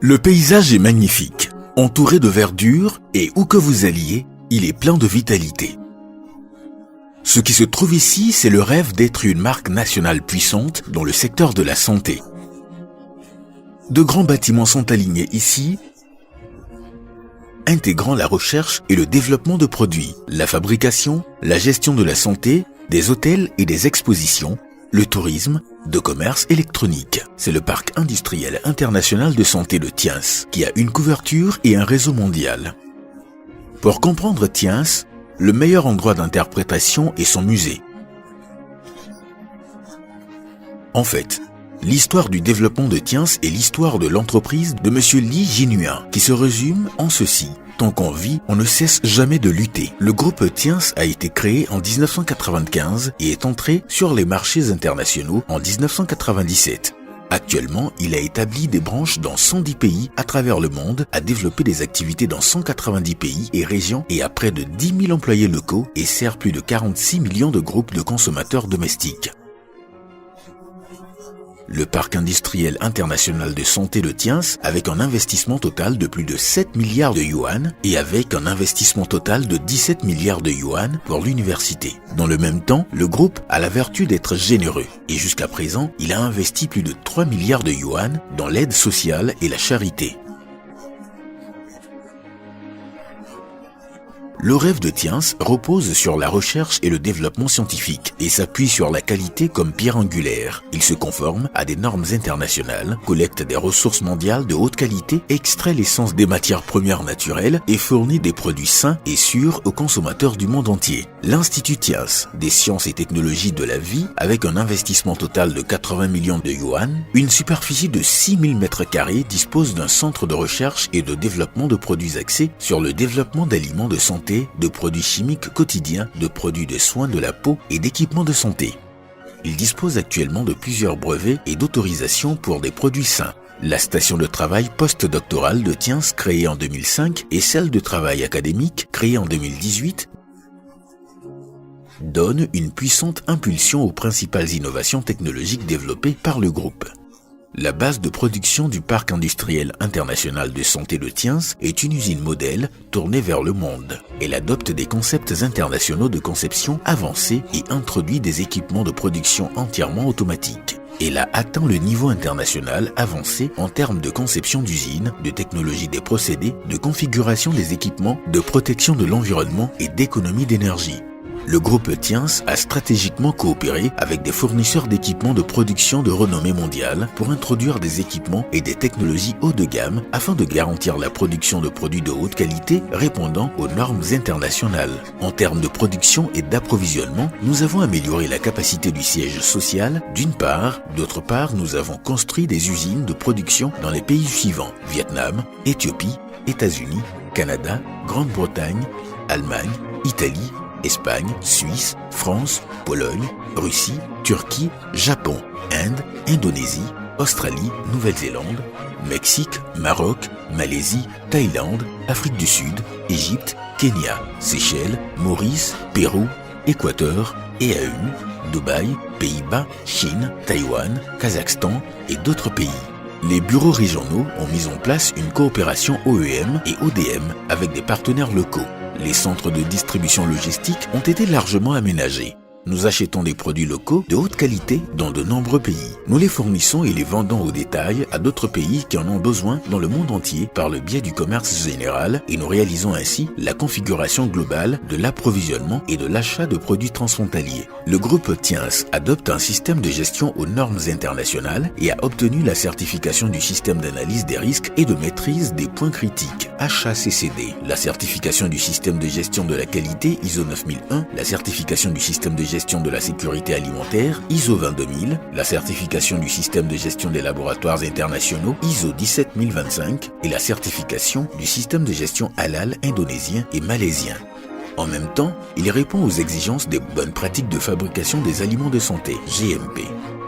Le paysage est magnifique, entouré de verdure et où que vous alliez, il est plein de vitalité. Ce qui se trouve ici, c'est le rêve d'être une marque nationale puissante dans le secteur de la santé. De grands bâtiments sont alignés ici, intégrant la recherche et le développement de produits, la fabrication, la gestion de la santé, des hôtels et des expositions, le tourisme, de commerce électronique. C'est le parc industriel international de santé de Tiens, qui a une couverture et un réseau mondial. Pour comprendre Tiens, le meilleur endroit d'interprétation est son musée. En fait, l'histoire du développement de Tiens est l'histoire de l'entreprise de M. Li Jinyuan, qui se résume en ceci. Tant qu'on vit, on ne cesse jamais de lutter. Le groupe Tiens a été créé en 1995 et est entré sur les marchés internationaux en 1997. Actuellement, il a établi des branches dans 110 pays à travers le monde, a développé des activités dans 190 pays et régions et a près de 10 000 employés locaux et sert plus de 46 millions de groupes de consommateurs domestiques. Le parc industriel international de santé de Tiens, avec un investissement total de plus de 7 milliards de yuan et avec un investissement total de 17 milliards de yuan pour l'université. Dans le même temps, le groupe a la vertu d'être généreux et jusqu'à présent, il a investi plus de 3 milliards de yuan dans l'aide sociale et la charité. Le rêve de Tiens repose sur la recherche et le développement scientifique et s'appuie sur la qualité comme pierre angulaire. Il se conforme à des normes internationales, collecte des ressources mondiales de haute qualité, extrait l'essence des matières premières naturelles et fournit des produits sains et sûrs aux consommateurs du monde entier. L'Institut Tiens des sciences et technologies de la vie, avec un investissement total de 80 millions de yuan, une superficie de 6 000 m², dispose d'un centre de recherche et de développement de produits axés sur le développement d'aliments de santé, de produits chimiques quotidiens, de produits de soins de la peau et d'équipements de santé. Il dispose actuellement de plusieurs brevets et d'autorisations pour des produits sains. La station de travail postdoctorale de Tiens, créée en 2005, et celle de travail académique, créée en 2018, donnent une puissante impulsion aux principales innovations technologiques développées par le groupe. La base de production du parc industriel international de santé de Tiens est une usine modèle tournée vers le monde. Elle adopte des concepts internationaux de conception avancés et introduit des équipements de production entièrement automatiques. Elle a atteint le niveau international avancé en termes de conception d'usine, de technologie des procédés, de configuration des équipements, de protection de l'environnement et d'économie d'énergie. Le groupe Tiens a stratégiquement coopéré avec des fournisseurs d'équipements de production de renommée mondiale pour introduire des équipements et des technologies haut de gamme afin de garantir la production de produits de haute qualité répondant aux normes internationales. En termes de production et d'approvisionnement, nous avons amélioré la capacité du siège social d'une part. D'autre part, nous avons construit des usines de production dans les pays suivants: Vietnam, Éthiopie, États-Unis, Canada, Grande-Bretagne, Allemagne, Italie, Espagne, Suisse, France, Pologne, Russie, Turquie, Japon, Inde, Indonésie, Australie, Nouvelle-Zélande, Mexique, Maroc, Malaisie, Thaïlande, Afrique du Sud, Égypte, Kenya, Seychelles, Maurice, Pérou, Équateur, EAU, Dubaï, Pays-Bas, Chine, Taïwan, Kazakhstan et d'autres pays. Les bureaux régionaux ont mis en place une coopération OEM et ODM avec des partenaires locaux. Les centres de distribution logistique ont été largement aménagés. Nous achetons des produits locaux de haute qualité dans de nombreux pays. Nous les fournissons et les vendons au détail à d'autres pays qui en ont besoin dans le monde entier par le biais du commerce général et nous réalisons ainsi la configuration globale de l'approvisionnement et de l'achat de produits transfrontaliers. Le groupe Tiens adopte un système de gestion aux normes internationales et a obtenu la certification du système d'analyse des risques et de maîtrise des points critiques HACCP, la certification du système de gestion de la qualité ISO 9001, la certification du système de gestion de la sécurité alimentaire ISO 22000, la certification du système de gestion des laboratoires internationaux ISO 17025 et la certification du système de gestion halal indonésien et malaisien. En même temps, il répond aux exigences des bonnes pratiques de fabrication des aliments de santé, GMP.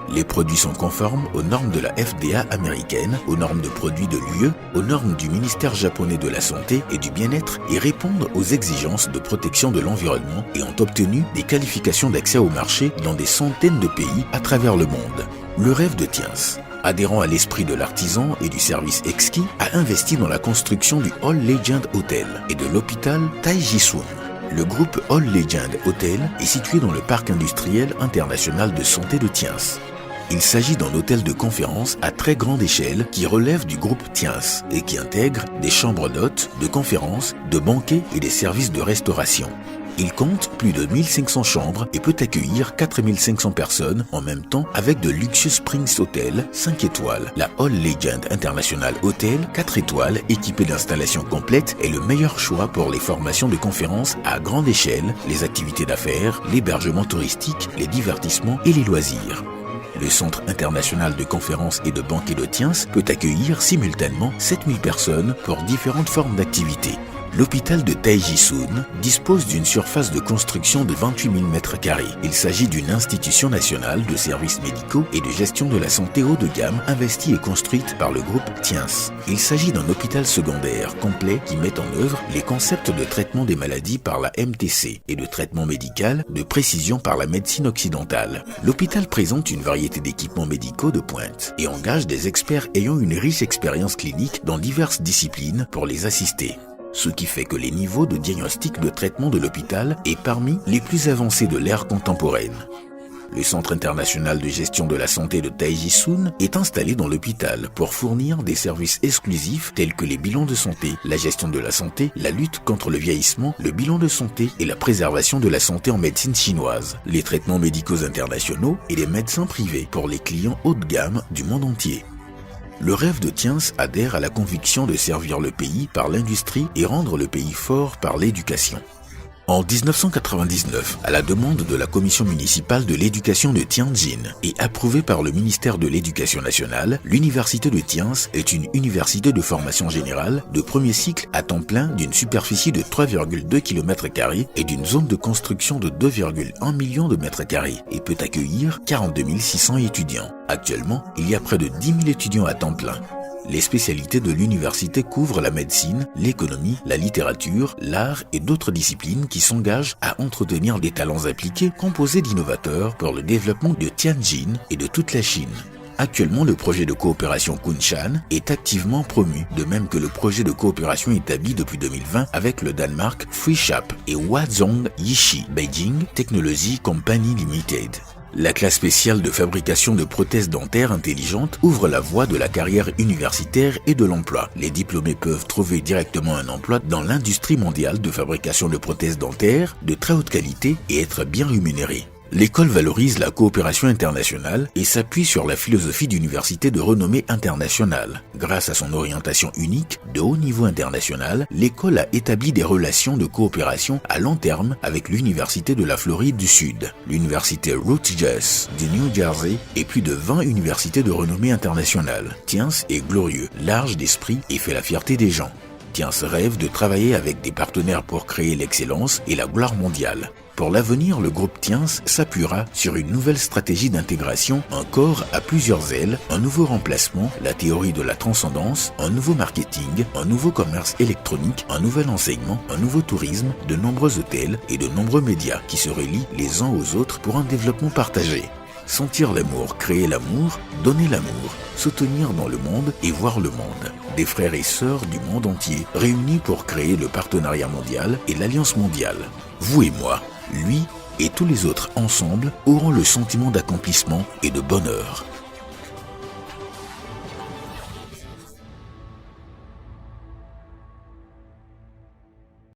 Les produits sont conformes aux normes de la FDA américaine, aux normes de produits de l'UE, aux normes du ministère japonais de la Santé et du Bien-être et répondent aux exigences de protection de l'environnement et ont obtenu des qualifications d'accès au marché dans des centaines de pays à travers le monde. Le rêve de Tiens. adhérant à l'esprit de l'artisan et du service exquis, a investi dans la construction du All Legend Hotel et de l'hôpital Taiji-sun. Le groupe All Legend Hotel est situé dans le parc industriel international de santé de Tiens. Il s'agit d'un hôtel de conférence à très grande échelle qui relève du groupe Tiens et qui intègre des chambres d'hôtes, de conférences, de banquets et des services de restauration. Il compte plus de 1500 chambres et peut accueillir 4500 personnes en même temps avec de luxueux Springs Hotel 5 étoiles. La All Legend International Hotel 4 étoiles équipé d'installations complètes est le meilleur choix pour les formations de conférences à grande échelle, les activités d'affaires, l'hébergement touristique, les divertissements et les loisirs. Le Centre international de conférences et de banquets de Tiens peut accueillir simultanément 7000 personnes pour différentes formes d'activités. L'hôpital de Taiji-sun dispose d'une surface de construction de 28 000 m². Il s'agit d'une institution nationale de services médicaux et de gestion de la santé haut de gamme investie et construite par le groupe Tiens. Il s'agit d'un hôpital secondaire complet qui met en œuvre les concepts de traitement des maladies par la MTC et de traitement médical de précision par la médecine occidentale. L'hôpital présente une variété d'équipements médicaux de pointe et engage des experts ayant une riche expérience clinique dans diverses disciplines pour les assister. Ce qui fait que les niveaux de diagnostic de traitement de l'hôpital est parmi les plus avancés de l'ère contemporaine. Le Centre international de gestion de la santé de Taiji-sun est installé dans l'hôpital pour fournir des services exclusifs tels que les bilans de santé, la gestion de la santé, la lutte contre le vieillissement, le bilan de santé et la préservation de la santé en médecine chinoise, les traitements médicaux internationaux et les médecins privés pour les clients haut de gamme du monde entier. Le rêve de Tiens adhère à la conviction de servir le pays par l'industrie et rendre le pays fort par l'éducation. En 1999, à la demande de la commission municipale de l'éducation de Tianjin et approuvée par le ministère de l'Éducation nationale, l'université de Tiens est une université de formation générale de premier cycle à temps plein d'une superficie de 3,2 km² et d'une zone de construction de 2,1 millions de m² et peut accueillir 42 600 étudiants. Actuellement, il y a près de 10 000 étudiants à temps plein. Les spécialités de l'université couvrent la médecine, l'économie, la littérature, l'art et d'autres disciplines qui s'engagent à entretenir des talents appliqués composés d'innovateurs pour le développement de Tianjin et de toute la Chine. Actuellement, le projet de coopération Kunshan est activement promu, de même que le projet de coopération établi depuis 2020 avec le Danemark FreeShap et Huazhong Yishi Beijing Technology Company Limited. La classe spéciale de fabrication de prothèses dentaires intelligentes ouvre la voie de la carrière universitaire et de l'emploi. Les diplômés peuvent trouver directement un emploi dans l'industrie mondiale de fabrication de prothèses dentaires de très haute qualité et être bien rémunérés. L'école valorise la coopération internationale et s'appuie sur la philosophie d'université de renommée internationale. Grâce à son orientation unique, de haut niveau international, l'école a établi des relations de coopération à long terme avec l'Université de la Floride du Sud, l'Université Rutgers du New Jersey et plus de 20 universités de renommée internationale. Tiens est glorieux, large d'esprit et fait la fierté des gens. Tiens rêve de travailler avec des partenaires pour créer l'excellence et la gloire mondiale. Pour l'avenir, le groupe Tiens s'appuiera sur une nouvelle stratégie d'intégration, un corps à plusieurs ailes, un nouveau remplacement, la théorie de la transcendance, un nouveau marketing, un nouveau commerce électronique, un nouvel enseignement, un nouveau tourisme, de nombreux hôtels et de nombreux médias qui se relient les uns aux autres pour un développement partagé. Sentir l'amour, créer l'amour, donner l'amour, se tenir dans le monde et voir le monde. Des frères et sœurs du monde entier réunis pour créer le partenariat mondial et l'alliance mondiale. Vous et moi, lui et tous les autres ensemble auront le sentiment d'accomplissement et de bonheur.